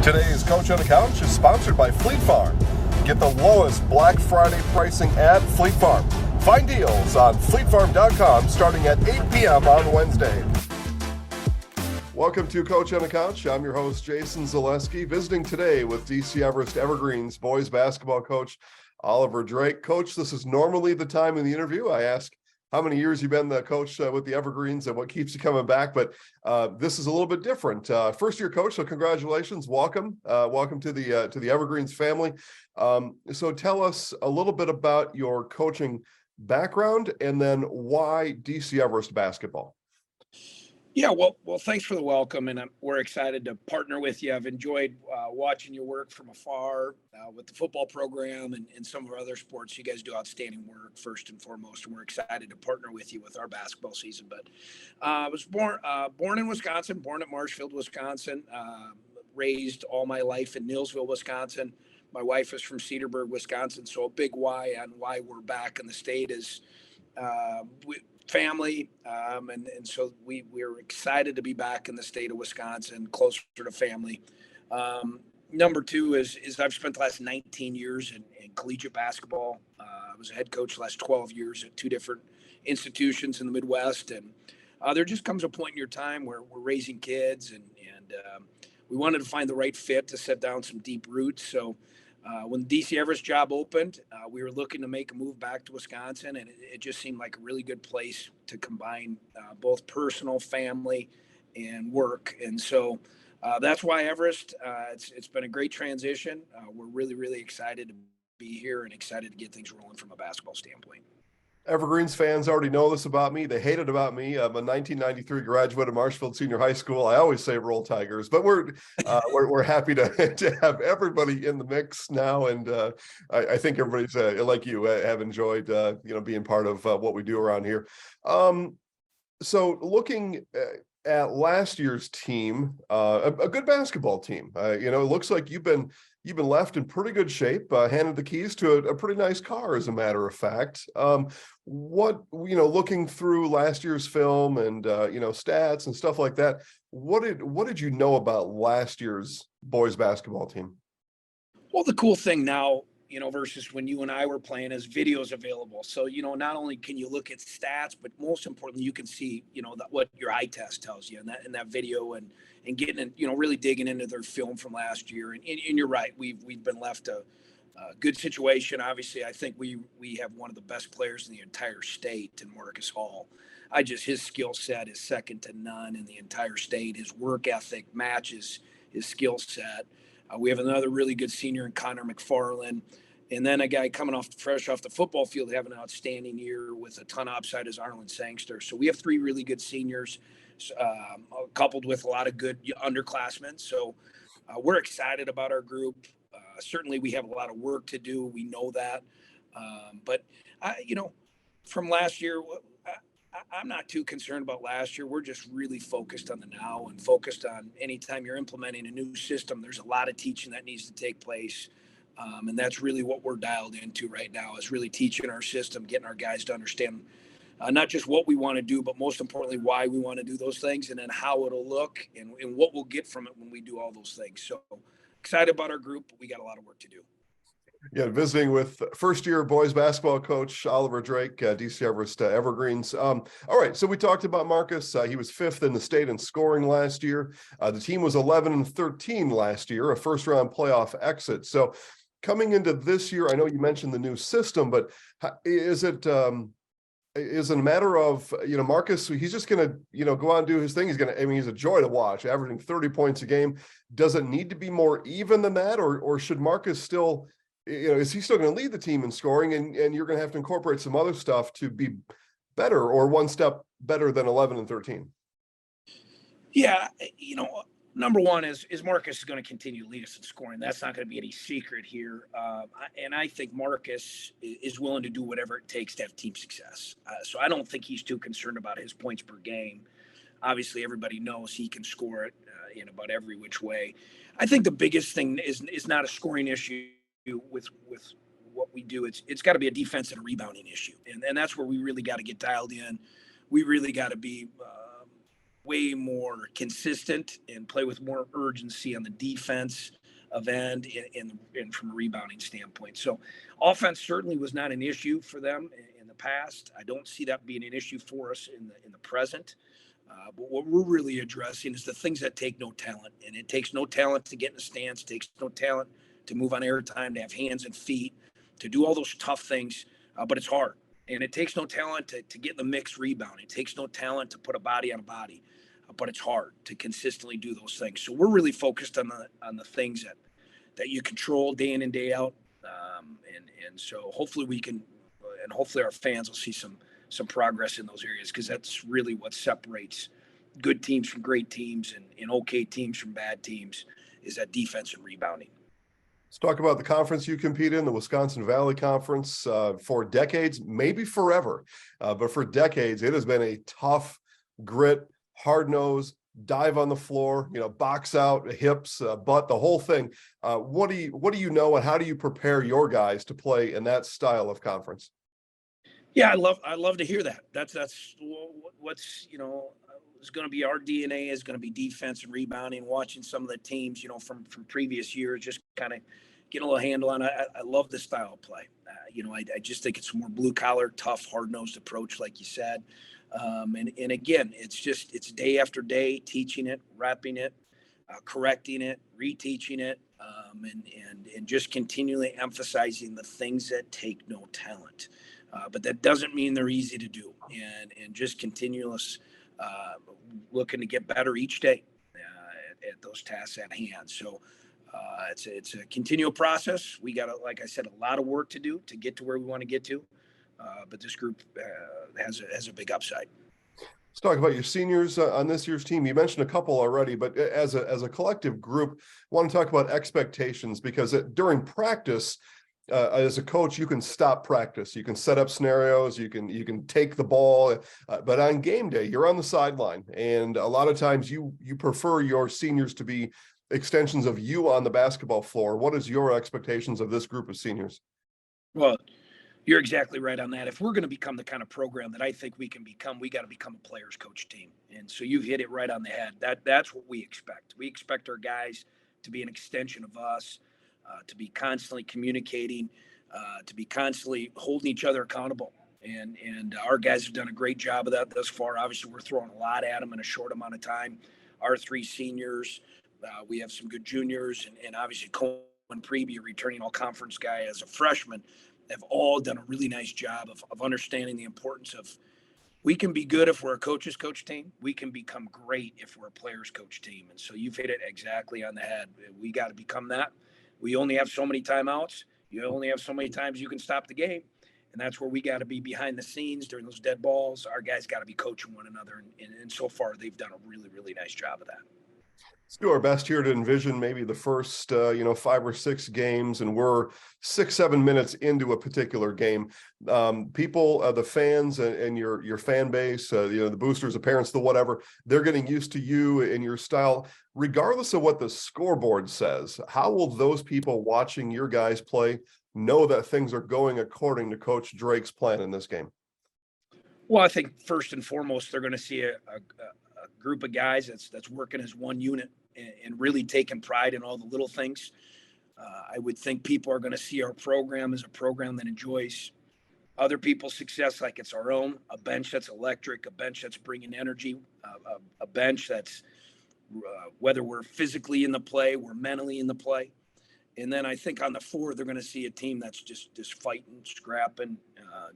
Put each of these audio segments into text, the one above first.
Today's Coach on the Couch is sponsored by Fleet Farm. Get the lowest Black Friday pricing at Fleet Farm. Find deals on fleetfarm.com starting at 8 p.m. on Wednesday. Welcome to Coach on the Couch. I'm your host, Jason Zaleski, visiting today with DC Everest Evergreens boys basketball coach Oliver Drake. Coach, this is normally the time in the interview I ask how many years you've been the coach with the Evergreens and what keeps you coming back, but this is a little bit different. First year coach, so congratulations, welcome to the Evergreens family. So tell us a little bit about your coaching background and then why DC Everest basketball. Yeah, well, thanks for the welcome, and we're excited to partner with you. I've enjoyed watching your work from afar with the football program and some of our other sports. You guys do outstanding work, first and foremost, and we're excited to partner with you with our basketball season. But I was born in Wisconsin, born at Marshfield, Wisconsin, raised all my life in Neillsville, Wisconsin. My wife is from Cedarburg, Wisconsin, so a big why on why we're back in the state is family, and so we're excited to be back in the state of Wisconsin, closer to family. Number two is I've spent the last 19 years in collegiate basketball. I was a head coach the last 12 years at two different institutions in the Midwest, and there just comes a point in your time where we're raising kids, and we wanted to find the right fit to set down some deep roots. So when the DC Everest job opened, we were looking to make a move back to Wisconsin, and it just seemed like a really good place to combine both personal, family, and work. And so that's why Everest. It's been a great transition. We're really, really excited to be here and excited to get things rolling from a basketball standpoint. Evergreens fans already know this about me. They hate it about me. I'm a 1993 graduate of Marshfield Senior High School. I always say roll Tigers, but we're happy to have everybody in the mix now. And I think everybody's like you have enjoyed being part of what we do around here. So looking at last year's team, a good basketball team. It looks like you've been left in pretty good shape, handed the keys to a pretty nice car, as a matter of fact. Looking through last year's film and stats and stuff like that, what did you know about last year's boys basketball team? Well, the cool thing now, versus when you and I were playing, is videos available. So, not only can you look at stats, but most importantly, you can see, what your eye test tells you in that video and getting in, really digging into their film from last year. And you're right. We've been left a good situation. Obviously, I think we have one of the best players in the entire state in Marcus Hall. His skill set is second to none in the entire state. His work ethic matches his skill set. We have another really good senior in Connor McFarland. And then a guy coming fresh off the football field, having an outstanding year with a ton of upside, is Arlen Sangster. So we have three really good seniors, coupled with a lot of good underclassmen. So we're excited about our group. Certainly we have a lot of work to do. We know that. But from last year, I'm not too concerned about last year. We're just really focused on the now and focused on anytime you're implementing a new system, there's a lot of teaching that needs to take place. And that's really what we're dialed into right now, is really teaching our system, getting our guys to understand not just what we want to do, but most importantly, why we want to do those things, and then how it'll look and what we'll get from it when we do all those things. So excited about our group, but we got a lot of work to do. Yeah, visiting with first-year boys basketball coach Oliver Drake, DC Everest Evergreens. All right, so we talked about Marcus. He was fifth in the state in scoring last year. The team was 11-13 last year, a first-round playoff exit. So coming into this year, I know you mentioned the new system, but is it a matter of, Marcus, he's just going to, go out and do his thing. He's a joy to watch, averaging 30 points a game. Does it need to be more even than that? Or should Marcus still, is he still going to lead the team in scoring and you're going to have to incorporate some other stuff to be better or one step better than 11-13? Yeah. Number one is Marcus is going to continue to lead us in scoring. That's not going to be any secret here. And I think Marcus is willing to do whatever it takes to have team success. So I don't think he's too concerned about his points per game. Obviously, everybody knows he can score it in about every which way. I think the biggest thing is not a scoring issue with what we do. It's got to be a defense and a rebounding issue. And that's where we really got to get dialed in. We really got to be way more consistent and play with more urgency on the defense of end and from a rebounding standpoint. So offense certainly was not an issue for them in the past. I don't see that being an issue for us in the present. But what we're really addressing is the things that take no talent, and it takes no talent to get in the stance, it takes no talent to move on airtime, to have hands and feet, to do all those tough things, but it's hard. And it takes no talent to get in the mixed rebound. It takes no talent to put a body on a body, but it's hard to consistently do those things. So we're really focused on the things that you control day in and day out. And so hopefully we can, and hopefully our fans will see some progress in those areas, because that's really what separates good teams from great teams and okay teams from bad teams, is that defense and rebounding. Let's talk about the conference you compete in, the Wisconsin Valley Conference. For decades, maybe forever, but for decades, it has been a tough, grit, hard nose, dive on the floor, box out, hips, butt, the whole thing. What do you know, and how do you prepare your guys to play in that style of conference? Yeah, I love to hear that. That's what's is going to be our DNA, is going to be defense and rebounding. Watching some of the teams, from previous years, just kind of get a little handle on. I love the style of play. I just think it's a more blue collar, tough, hard nosed approach, like you said. And again, it's day after day, teaching it, repping it, correcting it, reteaching it, and just continually emphasizing the things that take no talent. But that doesn't mean they're easy to do, and just continuous looking to get better each day at those tasks at hand. So it's a continual process. We got, like I said, a lot of work to do to get to where we want to get to. But this group has a big upside. Let's talk about your seniors on this year's team. You mentioned a couple already, but as a collective group, I want to talk about expectations, because during practice, as a coach, you can stop practice. You can set up scenarios. You can take the ball, but on game day, you're on the sideline, and a lot of times you prefer your seniors to be extensions of you on the basketball floor. What is your expectations of this group of seniors? Well, you're exactly right on that. If we're going to become the kind of program that I think we can become, we got to become a players coach team. And so you've hit it right on the head. That's what we expect. We expect our guys to be an extension of us, to be constantly communicating, to be constantly holding each other accountable. And our guys have done a great job of that thus far. Obviously, we're throwing a lot at them in a short amount of time. Our three seniors, we have some good juniors, and obviously Cohen Preby, returning all conference guy as a freshman, have all done a really nice job of understanding the importance of, we can be good if we're a coach's coach team. We can become great if we're a player's coach team. And so you've hit it exactly on the head. We got to become that. We only have so many timeouts. You only have so many times you can stop the game. And that's where we got to be behind the scenes during those dead balls. Our guys got to be coaching one another. And so far, they've done a really, really nice job of that. Let's do our best here to envision maybe the first, 5 or 6 games, and we're 6-7 minutes into a particular game. People, the fans and your fan base, the boosters, the parents, the whatever, they're getting used to you and your style. Regardless of what the scoreboard says, how will those people watching your guys play know that things are going according to Coach Drake's plan in this game? Well, I think first and foremost, they're going to see a group of guys that's working as one unit and really taking pride in all the little things. I would think people are going to see our program as a program that enjoys other people's success like it's our own, a bench that's electric, a bench that's bringing energy, a bench that's whether we're physically in the play, we're mentally in the play. And then I think on the floor, they're going to see a team that's just fighting, scrapping,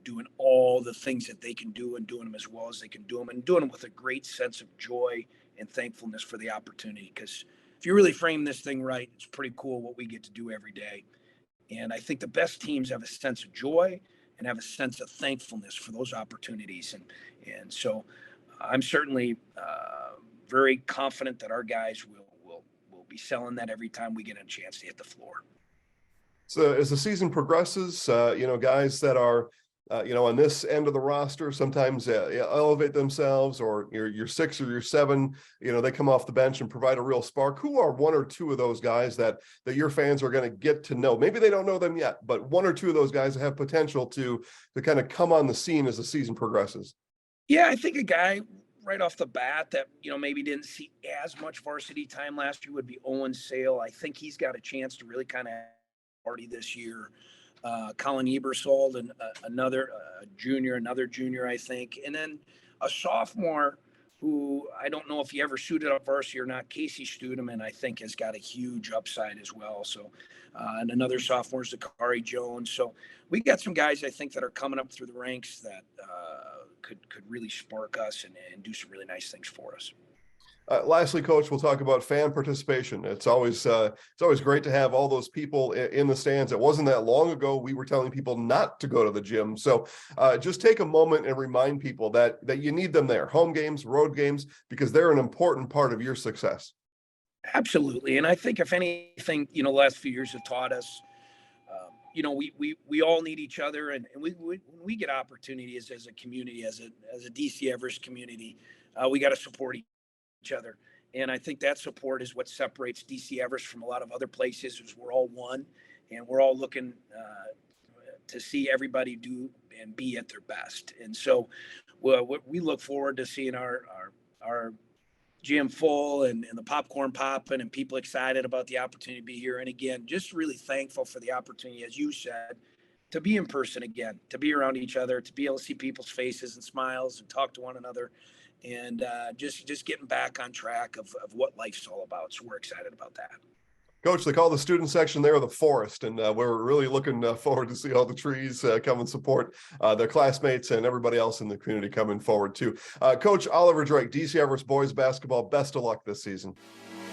doing all the things that they can do and doing them as well as they can do them, and doing them with a great sense of joy and thankfulness for the opportunity. Because if you really frame this thing right, it's pretty cool what we get to do every day. And I think the best teams have a sense of joy and have a sense of thankfulness for those opportunities. And so I'm certainly very confident that our guys will be selling that every time we get a chance to hit the floor. So as the season progresses, guys that are, on this end of the roster, sometimes elevate themselves, or your 6 or your 7, they come off the bench and provide a real spark. Who are 1 or 2 of those guys that your fans are going to get to know? Maybe they don't know them yet, but 1 or 2 of those guys that have potential to kind of come on the scene as the season progresses. Yeah, I think a guy right off the bat that, maybe didn't see as much varsity time last year would be Owen Sale. I think he's got a chance to really kind of party this year. Colin Ebersold, and another junior, I think. And then a sophomore who I don't know if he ever suited up varsity or not, Casey Studeman, I think has got a huge upside as well. So, and another sophomore is Zakari Jones. So we got some guys I think that are coming up through the ranks that could really spark us and do some really nice things for us. Lastly, Coach, we'll talk about fan participation. It's always great to have all those people in the stands. It wasn't that long ago we were telling people not to go to the gym. So just take a moment and remind people that you need them there, home games, road games, because they're an important part of your success. Absolutely. And I think if anything, the last few years have taught us, we all need each other, and when we get opportunities as a community, as a DC Everest community, we got to support each other. And I think that support is what separates DC Everest from a lot of other places. Is we're all one, and we're all looking to see everybody do and be at their best. And so we look forward to seeing our gym full and the popcorn popping and people excited about the opportunity to be here. And again, just really thankful for the opportunity, as you said, to be in person again, to be around each other, to be able to see people's faces and smiles and talk to one another, and just getting back on track of what life's all about. So we're excited about that. Coach, they call the student section there the forest, and we're really looking forward to see all the trees come and support their classmates and everybody else in the community coming forward too. Coach Oliver Drake, DC Everest boys basketball, best of luck this season.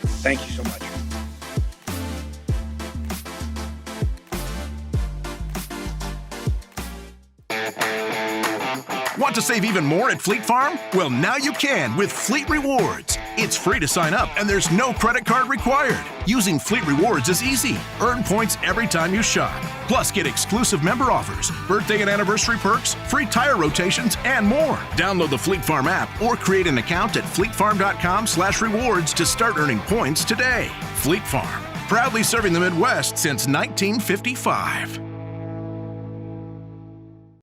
Thank you so much. Want to save even more at Fleet Farm? Well, now you can with Fleet Rewards. It's free to sign up and there's no credit card required. Using Fleet Rewards is easy. Earn points every time you shop. Plus, get exclusive member offers, birthday and anniversary perks, free tire rotations, and more. Download the Fleet Farm app or create an account at fleetfarm.com/rewards to start earning points today. Fleet Farm, proudly serving the Midwest since 1955.